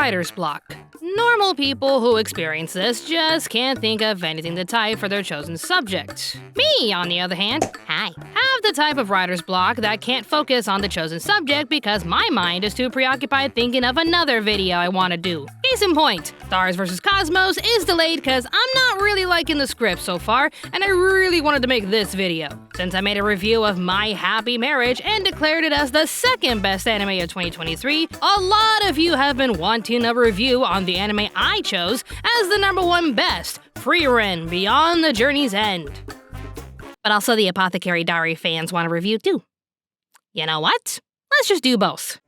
writer's block. Normal people who experience this just can't think of anything to type for their chosen subject. Me, on the other hand, have the type of writer's block that can't focus on the chosen subject because my mind is too preoccupied thinking of another video I want to do. Case in point, Stars vs. Cosmos is delayed because I'm not really liking the script so far, and I really wanted to make this video. Since I made a review of My Happy Marriage and declared it as the second best anime of 2023, a lot of you have been wanting a review on the anime I chose as the #1 best, Frieren Beyond the Journey's End. But also the Apothecary Diary fans want a review too. You know what? Let's just do both.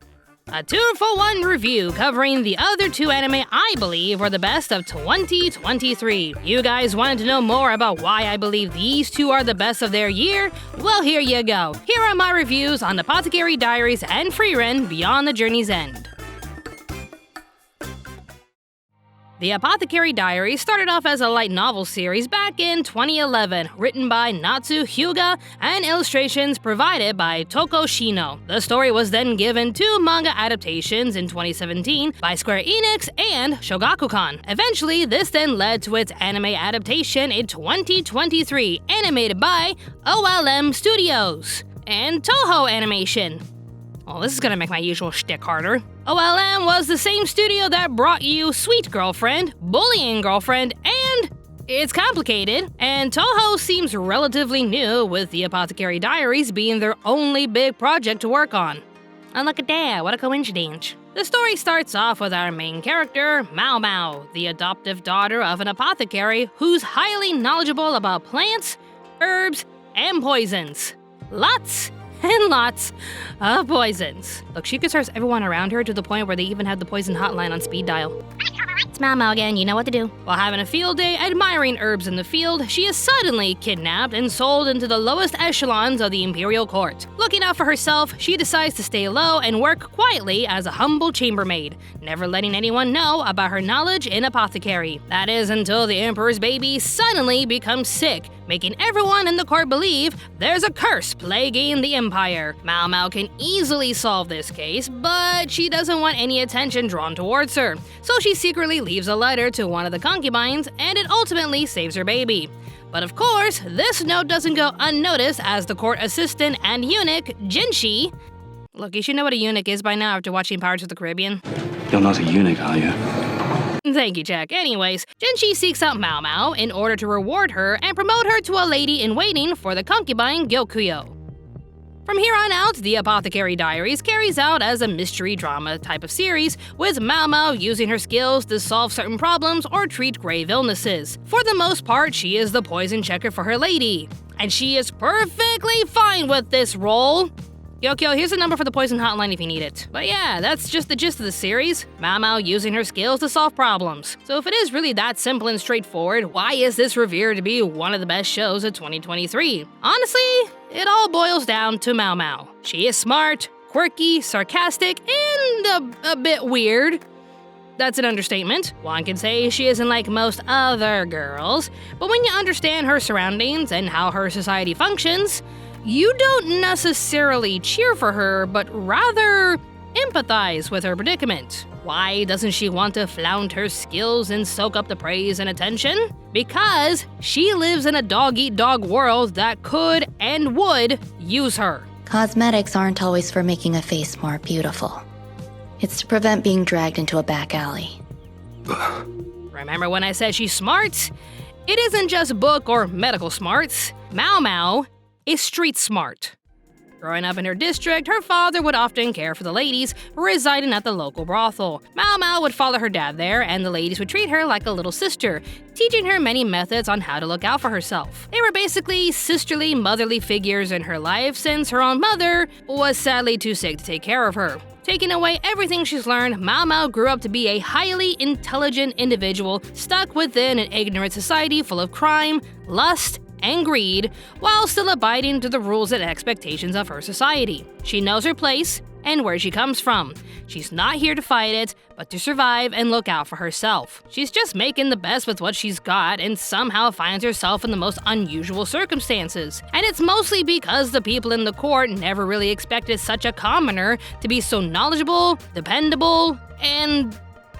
A 2-for-1 review covering the other two anime I believe were the best of 2023. You guys wanted to know more about why I believe these two are the best of their year? Well, here you go. Here are my reviews on Apothecary Diaries and Frieren Beyond the Journey's End. The Apothecary Diaries started off as a light novel series back in 2011, written by Natsu Hyuga and illustrations provided by Toko Shino. The story was then given two manga adaptations in 2017 by Square Enix and Shogakukan. Eventually, this then led to its anime adaptation in 2023, animated by OLM Studios and Toho Animation. Well, this is gonna make my usual shtick harder. OLM was the same studio that brought you Sweet Girlfriend, Bullying Girlfriend, and It's Complicated. And Toho seems relatively new, with the Apothecary Diaries being their only big project to work on. And look at that, what a coincidence. The story starts off with our main character, Mao Mao, the adoptive daughter of an apothecary who's highly knowledgeable about plants, herbs, and poisons. Lots and lots of poisons. Look, she concerns everyone around her to the point where they even have the poison hotline on speed dial. It's Mao again, you know what to do. While having a field day admiring herbs in the field, she is suddenly kidnapped and sold into the lowest echelons of the imperial court. Looking out for herself, she decides to stay low and work quietly as a humble chambermaid, never letting anyone know about her knowledge in apothecary. That is until the emperor's baby suddenly becomes sick, making everyone in the court believe there's a curse plaguing the empire. Mao Mao can easily solve this case, but she doesn't want any attention drawn towards her, so she secretly leaves a letter to one of the concubines, and it ultimately saves her baby. But of course, this note doesn't go unnoticed as the court assistant and eunuch, Jinshi. Look, you should know what a eunuch is by now after watching Pirates of the Caribbean. You're not a eunuch, are you? Thank you, Jack. Anyways, Jinshi seeks out Mao Mao in order to reward her and promote her to a lady-in-waiting for the concubine Gyokuyo. From here on out, the Apothecary Diaries carries out as a mystery drama type of series, with Mao Mao using her skills to solve certain problems or treat grave illnesses. For the most part, she is the poison checker for her lady, and she is perfectly fine with this role. Gyokyo, here's a number for the poison hotline if you need it. But yeah, that's just the gist of the series. Mao Mao using her skills to solve problems. So if it is really that simple and straightforward, why is this revered to be one of the best shows of 2023? Honestly, it all boils down to Mao Mao. She is smart, quirky, sarcastic, and a bit weird. That's an understatement. One can say she isn't like most other girls, but when you understand her surroundings and how her society functions, you don't necessarily cheer for her, but rather empathize with her predicament. Why doesn't she want to flaunt her skills and soak up the praise and attention? Because she lives in a dog-eat-dog world that could and would use her. Cosmetics aren't always for making a face more beautiful. It's to prevent being dragged into a back alley. Remember when I said she's smart? It isn't just book or medical smarts. Mao Mao is street smart. Growing up in her district, her father would often care for the ladies residing at the local brothel. Mao Mao would follow her dad there, and the ladies would treat her like a little sister, teaching her many methods on how to look out for herself. They were basically sisterly, motherly figures in her life since her own mother was sadly too sick to take care of her. Taking away everything she's learned, Mao Mao grew up to be a highly intelligent individual stuck within an ignorant society full of crime, lust, and greed, while still abiding to the rules and expectations of her society. She knows her place and where she comes from. She's not here to fight it, but to survive and look out for herself. She's just making the best with what she's got and somehow finds herself in the most unusual circumstances. And it's mostly because the people in the court never really expected such a commoner to be so knowledgeable, dependable, and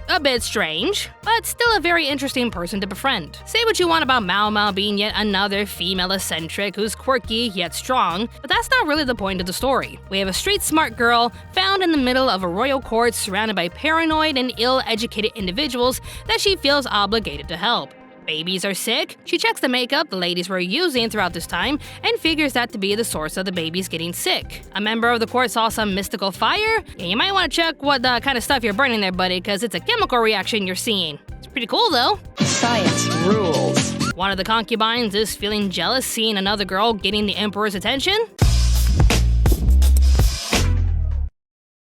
A bit strange, but still a very interesting person to befriend. Say what you want about Mao Mao being yet another female eccentric who's quirky yet strong, but that's not really the point of the story. We have a street-smart girl found in the middle of a royal court surrounded by paranoid and ill-educated individuals that she feels obligated to help. Babies are sick. She checks the makeup the ladies were using throughout this time and figures that to be the source of the babies getting sick. A member of the court saw some mystical fire. Yeah, you might want to check what kind of stuff you're burning there, buddy, because it's a chemical reaction you're seeing. It's pretty cool, though. Science rules. One of the concubines is feeling jealous seeing another girl getting the emperor's attention.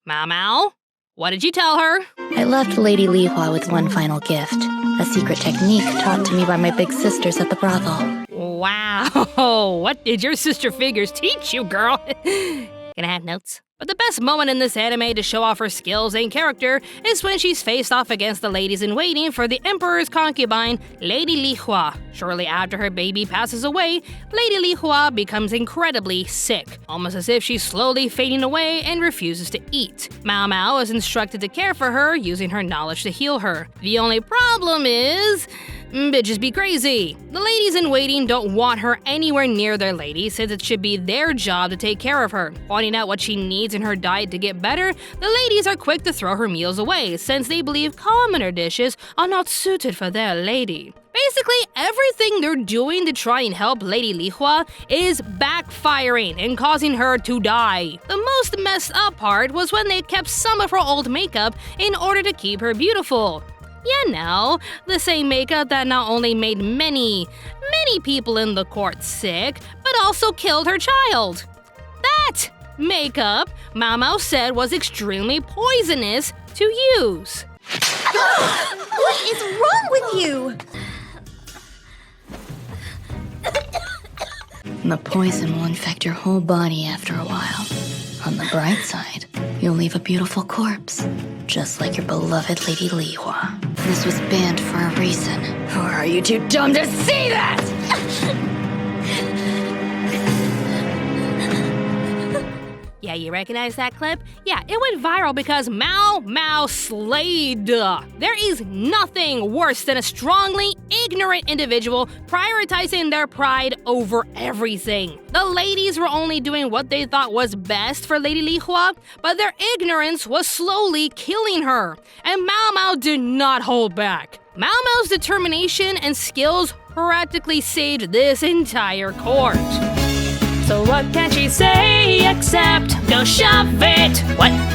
Mao Mao, what did you tell her? I left Lady Li Hua with one final gift, a secret technique taught to me by my big sisters at the brothel. Wow, what did your sister figures teach you, girl? Can I have notes? But the best moment in this anime to show off her skills and character is when she's faced off against the ladies-in-waiting for the Emperor's concubine, Lady Li Hua. Shortly after her baby passes away, Lady Li Hua becomes incredibly sick, almost as if she's slowly fading away and refuses to eat. Mao Mao is instructed to care for her, using her knowledge to heal her. The only problem is... bitches be crazy. The ladies-in-waiting don't want her anywhere near their lady since it should be their job to take care of her. Pointing out what she needs in her diet to get better, the ladies are quick to throw her meals away since they believe commoner dishes are not suited for their lady. Basically, everything they're doing to try and help Lady Li Hua is backfiring and causing her to die. The most messed up part was when they kept some of her old makeup in order to keep her beautiful. You know, the same makeup that not only made many people in the court sick, but also killed her child. That makeup, Mao Mao said, was extremely poisonous to use. What is wrong with you? The poison will infect your whole body after a while. On the bright side, you'll leave a beautiful corpse, just like your beloved Lady Li Hua. This was banned for a reason. Or are you too dumb to see that? Yeah, you recognize that clip? Yeah, it went viral because Mao Mao slayed. There is nothing worse than a strongly ignorant individual prioritizing their pride over everything. The ladies were only doing what they thought was best for Lady Li Hua, but their ignorance was slowly killing her, and Mao Mao did not hold back. Mao Mao's determination and skills practically saved this entire court. So what can she say except go shove it? What?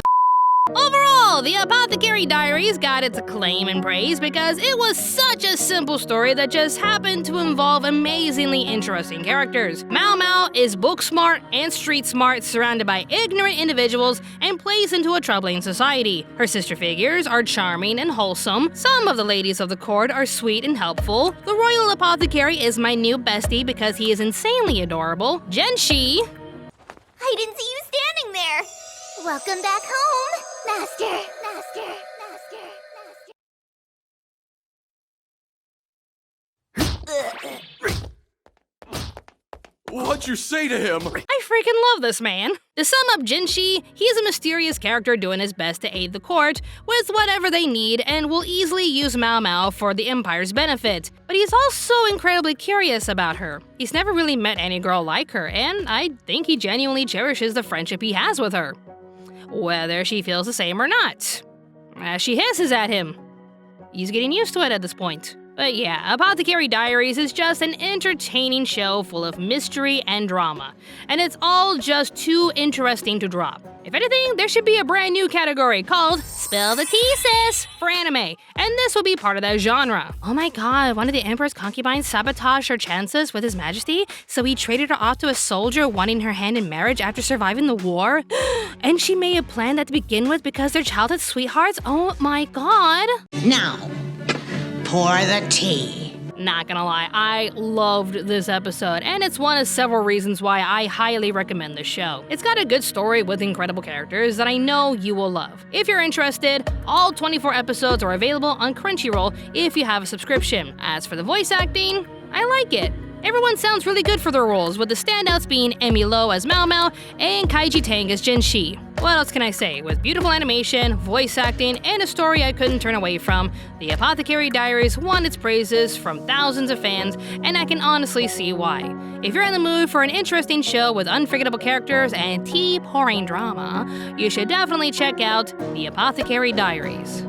Overall, the Apothecary Diaries got its acclaim and praise because it was such a simple story that just happened to involve amazingly interesting characters. Mao Mao is book smart and street smart, surrounded by ignorant individuals, and plays into a troubling society. Her sister figures are charming and wholesome. Some of the ladies of the court are sweet and helpful. The royal apothecary is my new bestie because he is insanely adorable. Genshi. I didn't see you standing there. Welcome back home, Master. What'd you say to him? I freaking love this man. To sum up Jinshi, he's a mysterious character doing his best to aid the court with whatever they need and will easily use Mao Mao for the Empire's benefit. But he's also incredibly curious about her. He's never really met any girl like her, and I think he genuinely cherishes the friendship he has with her. Whether she feels the same or not. As she hisses at him. He's getting used to it at this point. But yeah, Apothecary Diaries is just an entertaining show full of mystery and drama, and it's all just too interesting to drop. If anything, there should be a brand new category called Spill the Tea Sis for anime, and this will be part of that genre. Oh my god, one of the Emperor's concubines sabotaged her chances with his majesty, so he traded her off to a soldier wanting her hand in marriage after surviving the war? And she may have planned that to begin with because they're childhood sweethearts? Oh my god. Now, pour the tea. Not gonna lie, I loved this episode, and it's one of several reasons why I highly recommend this show. It's got a good story with incredible characters that I know you will love. If you're interested, all 24 episodes are available on Crunchyroll if you have a subscription. As for the voice acting, I like it. Everyone sounds really good for their roles, with the standouts being Emmy Lo as Mao Mao and Kaiji Tang as Jinshi. What else can I say? With beautiful animation, voice acting, and a story I couldn't turn away from, The Apothecary Diaries won its praises from thousands of fans, and I can honestly see why. If you're in the mood for an interesting show with unforgettable characters and tea-pouring drama, you should definitely check out The Apothecary Diaries.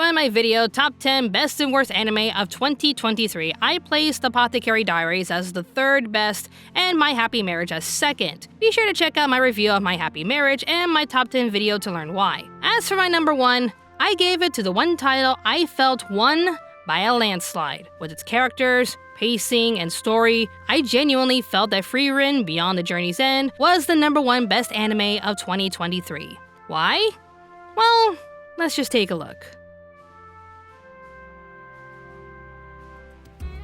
In my video, Top 10 Best and Worst Anime of 2023, I placed Apothecary Diaries as the third best and My Happy Marriage as second. Be sure to check out my review of My Happy Marriage and my top 10 video to learn why. As for my number 1, I gave it to the one title I felt won by a landslide. With its characters, pacing, and story, I genuinely felt that Frieren Beyond the Journey's End was the number 1 best anime of 2023. Why? Well, let's just take a look.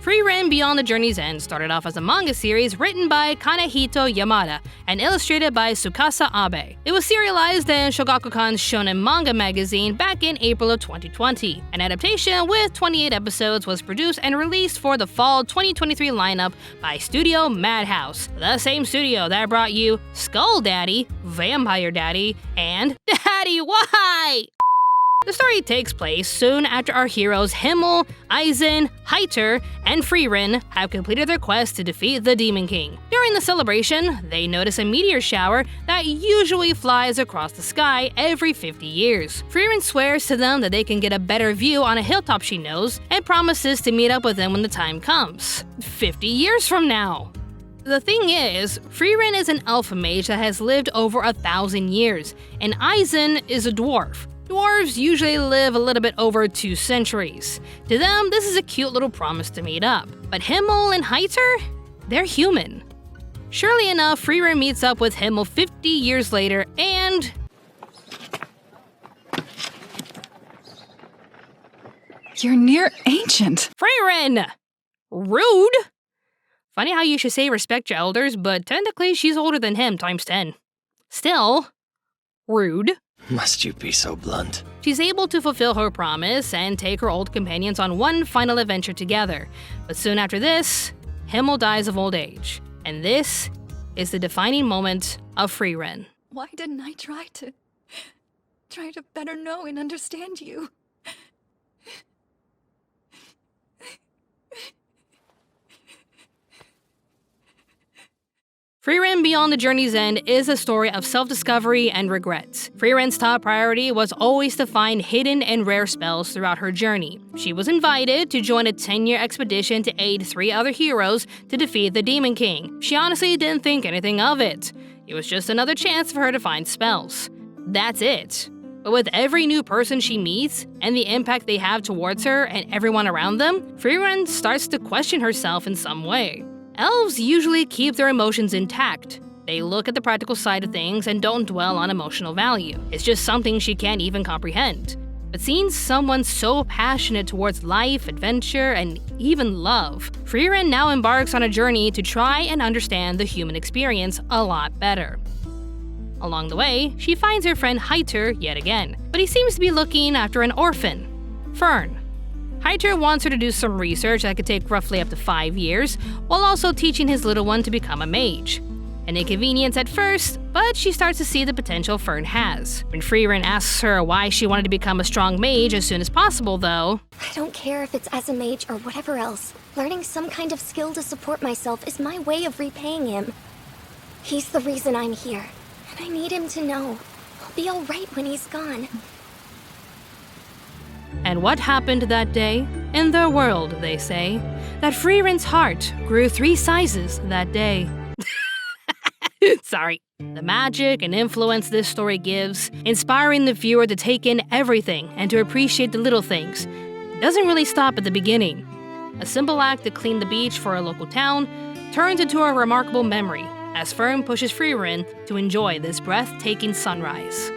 Frieren Beyond the Journey's End started off as a manga series written by Kanehito Yamada and illustrated by Tsukasa Abe. It was serialized in Shogakukan's Shonen Manga magazine back in April of 2020. An adaptation with 28 episodes was produced and released for the fall 2023 lineup by Studio Madhouse, the same studio that brought you Skull Daddy, Vampire Daddy, and Daddy Why? The story takes place soon after our heroes Himmel, Aizen, Heiter, and Frieren have completed their quest to defeat the Demon King. During the celebration, they notice a meteor shower that usually flies across the sky every 50 years. Frieren swears to them that they can get a better view on a hilltop she knows and promises to meet up with them when the time comes. 50 years from now! The thing is, Frieren is an alpha mage that has lived over 1,000 years, and Aizen is a dwarf. Dwarves usually live a little bit over 2 centuries. To them, this is a cute little promise to meet up. But Himmel and Heiter? They're human. Surely enough, Frieren meets up with Himmel 50 years later and... You're near ancient. Frieren! Rude! Funny how you should say respect your elders, but technically she's older than him times 10. Still, rude. Must you be so blunt? She's able to fulfill her promise and take her old companions on one final adventure together. But soon after this, Himmel dies of old age. And this is the defining moment of Frieren. Why didn't I try to better know and understand you? Frieren Beyond the Journey's End is a story of self-discovery and regrets. Frieren's top priority was always to find hidden and rare spells throughout her journey. She was invited to join a 10-year expedition to aid 3 other heroes to defeat the Demon King. She honestly didn't think anything of it. It was just another chance for her to find spells. That's it. But with every new person she meets, and the impact they have towards her and everyone around them, Frieren starts to question herself in some way. Elves usually keep their emotions intact. They look at the practical side of things and don't dwell on emotional value. It's just something she can't even comprehend. But seeing someone so passionate towards life, adventure, and even love, Frieren now embarks on a journey to try and understand the human experience a lot better. Along the way, she finds her friend Heiter yet again, but he seems to be looking after an orphan, Fern. Heiter wants her to do some research that could take roughly up to 5 years, while also teaching his little one to become a mage. An inconvenience at first, but she starts to see the potential Fern has. When Frieren asks her why she wanted to become a strong mage as soon as possible, though... I don't care if it's as a mage or whatever else. Learning some kind of skill to support myself is my way of repaying him. He's the reason I'm here, and I need him to know. I'll be alright when he's gone. And what happened that day? In their world, they say, that Frieren's heart grew 3 sizes that day. Sorry. The magic and influence this story gives, inspiring the viewer to take in everything and to appreciate the little things, doesn't really stop at the beginning. A simple act to clean the beach for a local town turns into a remarkable memory as Fern pushes Frieren to enjoy this breathtaking sunrise.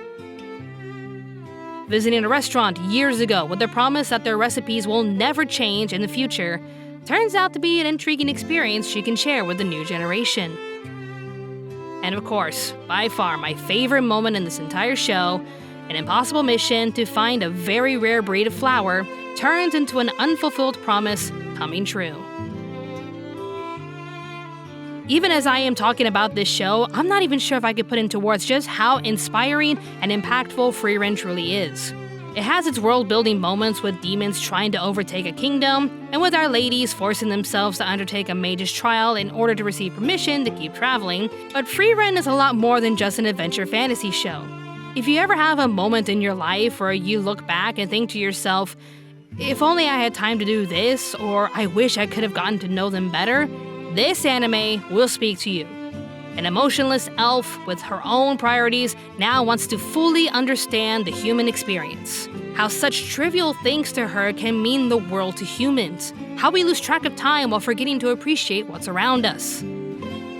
Visiting a restaurant years ago with the promise that their recipes will never change in the future turns out to be an intriguing experience she can share with the new generation. And of course, by far my favorite moment in this entire show, an impossible mission to find a very rare breed of flower turns into an unfulfilled promise coming true. Even as I am talking about this show, I'm not even sure if I could put into words just how inspiring and impactful Frieren truly is. It has its world-building moments with demons trying to overtake a kingdom, and with our ladies forcing themselves to undertake a mage's trial in order to receive permission to keep traveling, but Frieren is a lot more than just an adventure fantasy show. If you ever have a moment in your life where you look back and think to yourself, if only I had time to do this, or I wish I could have gotten to know them better, this anime will speak to you. An emotionless elf with her own priorities now wants to fully understand the human experience. How such trivial things to her can mean the world to humans. How we lose track of time while forgetting to appreciate what's around us.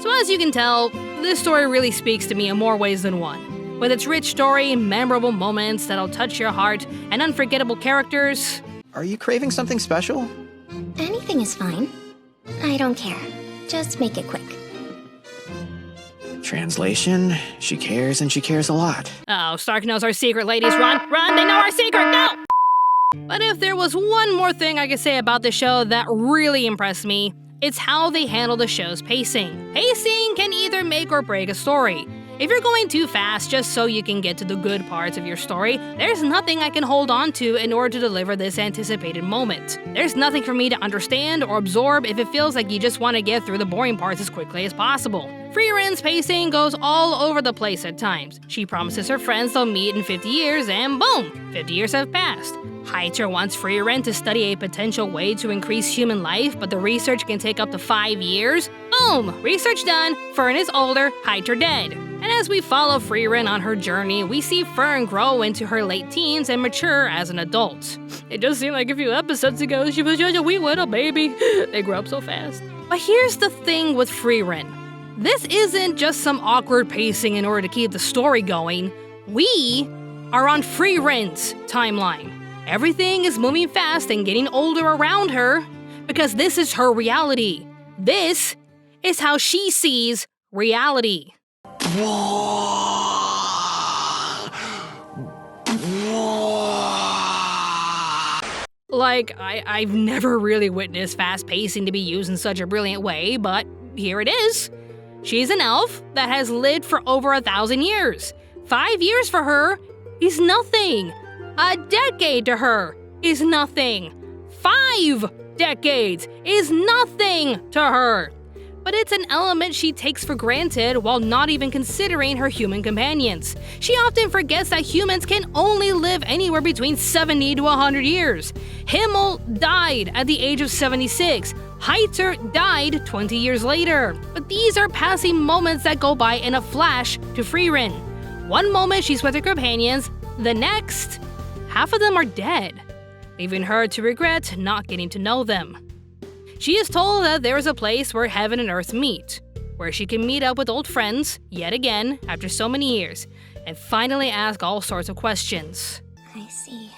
So as you can tell, this story really speaks to me in more ways than one. With its rich story, memorable moments that'll touch your heart, and unforgettable characters. Are you craving something special? Anything is fine. I don't care. Just make it quick. Translation, she cares and she cares a lot. Oh, Stark knows our secret, ladies. Run, they know our secret, go! But if there was one more thing I could say about the show that really impressed me, it's how they handle the show's pacing. Pacing can either make or break a story. If you're going too fast just so you can get to the good parts of your story, there's nothing I can hold on to in order to deliver this anticipated moment. There's nothing for me to understand or absorb if it feels like you just want to get through the boring parts as quickly as possible. Frieren's pacing goes all over the place at times. She promises her friends they'll meet in 50 years and boom, 50 years have passed. Heiter wants Frieren to study a potential way to increase human life, but the research can take up to 5 years. Boom! Research done, Fern is older, Heiter dead. And as we follow Frieren on her journey, we see Fern grow into her late teens and mature as an adult. It just seemed like a few episodes ago she was just a wee little baby. They grow up so fast. But here's the thing with Frieren. This isn't just some awkward pacing in order to keep the story going. We are on Frieren's timeline. Everything is moving fast and getting older around her because this is her reality. This is how she sees reality. Like, I've never really witnessed fast pacing to be used in such a brilliant way, but here it is. She's an elf that has lived for over 1,000 years. 5 years for her is nothing. A decade to her is nothing. 5 decades is nothing to her. But it's an element she takes for granted while not even considering her human companions. She often forgets that humans can only live anywhere between 70 to 100 years. Himmel died at the age of 76. Heiter died 20 years later. But these are passing moments that go by in a flash to Frieren. One moment she's with her companions, the next, half of them are dead, leaving her to regret not getting to know them. She is told that there is a place where heaven and earth meet, where she can meet up with old friends, yet again, after so many years, and finally ask all sorts of questions. I see.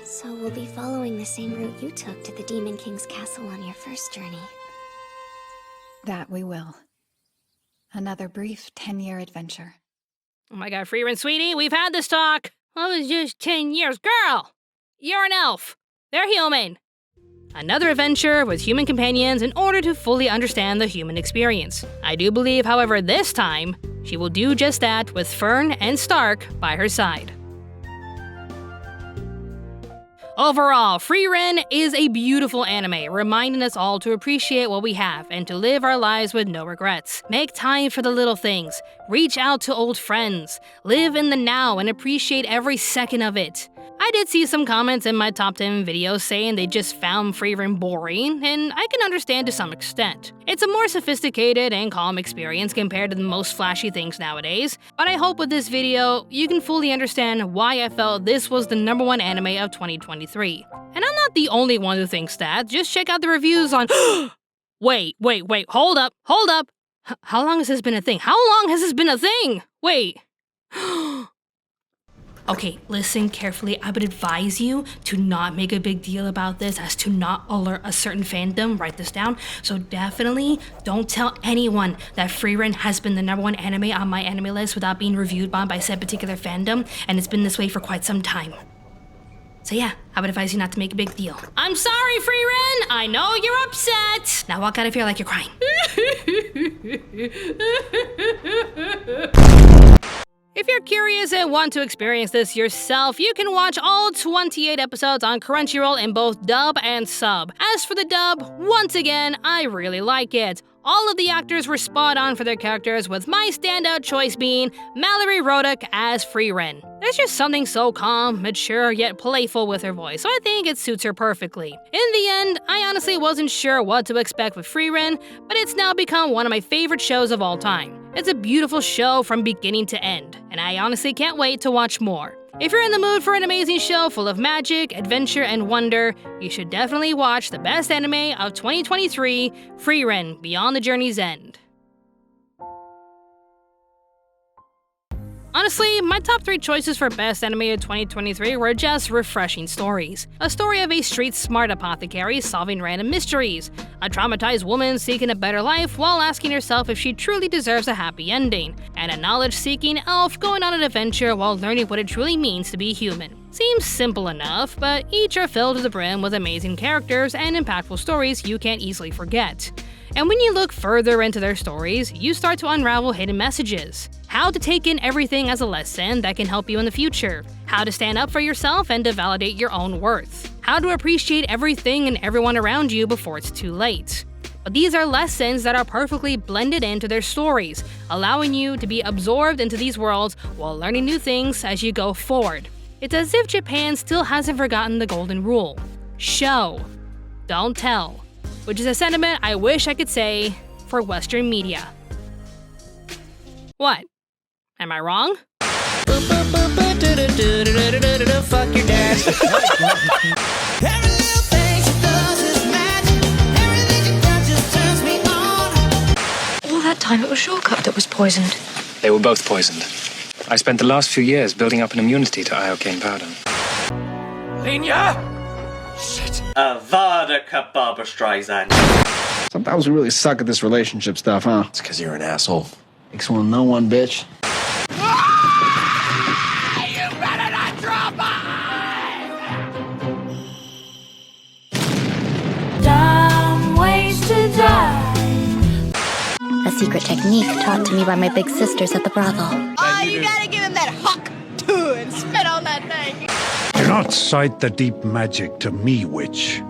So we'll be following the same route you took to the Demon King's castle on your first journey. That we will. Another brief 10-year adventure. Oh my god, Frieren, sweetie, we've had this talk. I was just 10 years. Girl! You're an elf. They're human. Another adventure with human companions in order to fully understand the human experience. I do believe, however, this time, she will do just that with Fern and Stark by her side. Overall, Frieren is a beautiful anime, reminding us all to appreciate what we have and to live our lives with no regrets. Make time for the little things, reach out to old friends, live in the now and appreciate every second of it. I did see some comments in my top 10 videos saying they just found Frieren boring, and I can understand to some extent. It's a more sophisticated and calm experience compared to the most flashy things nowadays, but I hope with this video, you can fully understand why I felt this was the #1 anime of 2023. And I'm not the only one who thinks that, just check out the reviews on Wait, hold up. How long has this been a thing? How long has this been a thing? Wait. Okay, listen carefully. I would advise you to not make a big deal about this as to not alert a certain fandom. Write this down. So definitely don't tell anyone that Frieren has been the #1 anime on my anime list without being reviewed by said particular fandom, and it's been this way for quite some time. So yeah, I would advise you not to make a big deal. I'm sorry, Frieren! I know you're upset! Now walk out of here like you're crying. If you're curious and want to experience this yourself, you can watch all 28 episodes on Crunchyroll in both dub and sub. As for the dub, once again, I really like it. All of the actors were spot on for their characters, with my standout choice being Mallory Roddick as Frieren. There's just something so calm, mature, yet playful with her voice, so I think it suits her perfectly. In the end, I honestly wasn't sure what to expect with Frieren, but it's now become one of my favorite shows of all time. It's a beautiful show from beginning to end, and I honestly can't wait to watch more. If you're in the mood for an amazing show full of magic, adventure, and wonder, you should definitely watch the best anime of 2023, Frieren: Beyond the Journey's End. Honestly, my top 3 choices for best anime of 2023 were just refreshing stories. A story of a street-smart apothecary solving random mysteries, a traumatized woman seeking a better life while asking herself if she truly deserves a happy ending, and a knowledge-seeking elf going on an adventure while learning what it truly means to be human. Seems simple enough, but each are filled to the brim with amazing characters and impactful stories you can't easily forget. And when you look further into their stories, you start to unravel hidden messages. How to take in everything as a lesson that can help you in the future. How to stand up for yourself and to validate your own worth. How to appreciate everything and everyone around you before it's too late. But these are lessons that are perfectly blended into their stories, allowing you to be absorbed into these worlds while learning new things as you go forward. It's as if Japan still hasn't forgotten the golden rule. Show, don't tell. Which is a sentiment I wish I could say for Western media. What? Am I wrong? Fuck your dad. Every little thing she does is magic. Everything she does just turns me on. All that time it was Shortcut that was poisoned. They were both poisoned. I spent the last few years building up an immunity to iocane powder. Lenya! Shit. Avada Barbara Streisand. Sometimes we really suck at this relationship stuff, huh? It's because you're an asshole. Makes one know one, bitch. You better not drop Dumb ways to die. A secret technique taught to me by my big sisters at the brothel. Oh, you gotta give him that huck, too, and spit on that thing. Do not cite the deep magic to me, witch.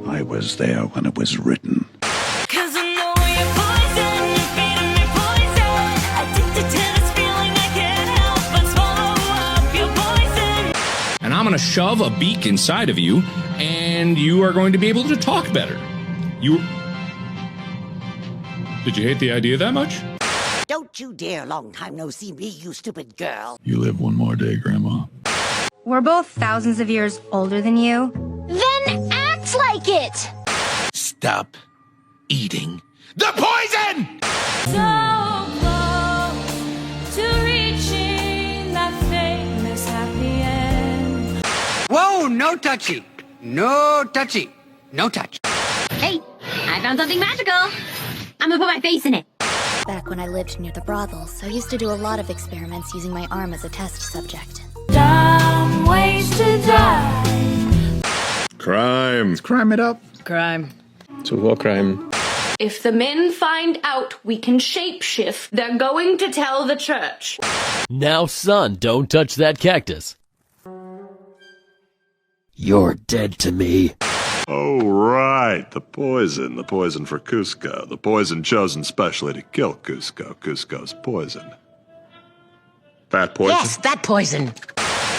I was there when it was written. Cause I know you're poison, you're feeding me poison. Addicted to this feeling, I can't help but swallow up your poison. And I'm gonna shove a beak inside of you, and you are going to be able to talk better. Did you hate the idea that much? Don't you dare long time no see me, you stupid girl. You live one more day, Grandma. We're both thousands of years older than you. Then act like it! Stop eating the poison! So close to reaching that famous happy end. Whoa, no touchy. No touchy. No touch. Hey, I found something magical. I'm gonna put my face in it. Back when I lived near the brothels, I used to do a lot of experiments using my arm as a test subject. Dumb ways to die. Crime. Let's crime it up. Crime. So what crime? If the men find out we can shapeshift, they're going to tell the church. Now, son, don't touch that cactus. You're dead to me. Oh, right. The poison for Cusco. The poison chosen specially to kill Cusco. Cusco's poison. That poison? Yes, that poison.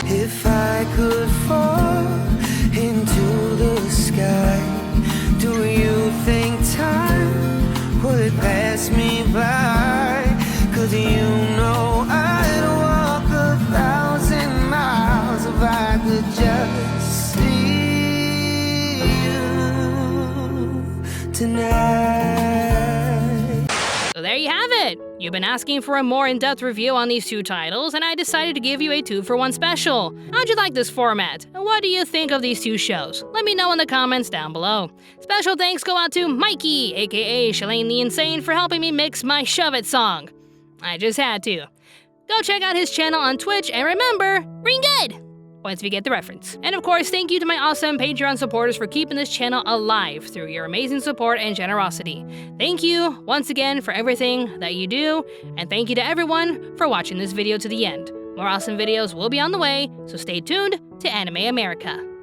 If I could fall into the sky, do you think time would pass me by? Cause you know I'd walk 1,000 miles if I could just see you tonight. So there you have it! You've been asking for a more in-depth review on these 2 titles, and I decided to give you a 2-for-1 special. How'd you like this format? And what do you think of these 2 shows? Let me know in the comments down below. Special thanks go out to Mikey, aka Shalane the Insane, for helping me mix my Shove It song. I just had to. Go check out his channel on Twitch, and remember, ring good! once we get the reference. And of course, thank you to my awesome Patreon supporters for keeping this channel alive through your amazing support and generosity. Thank you once again for everything that you do, and thank you to everyone for watching this video to the end. More awesome videos will be on the way, so stay tuned to Anime America.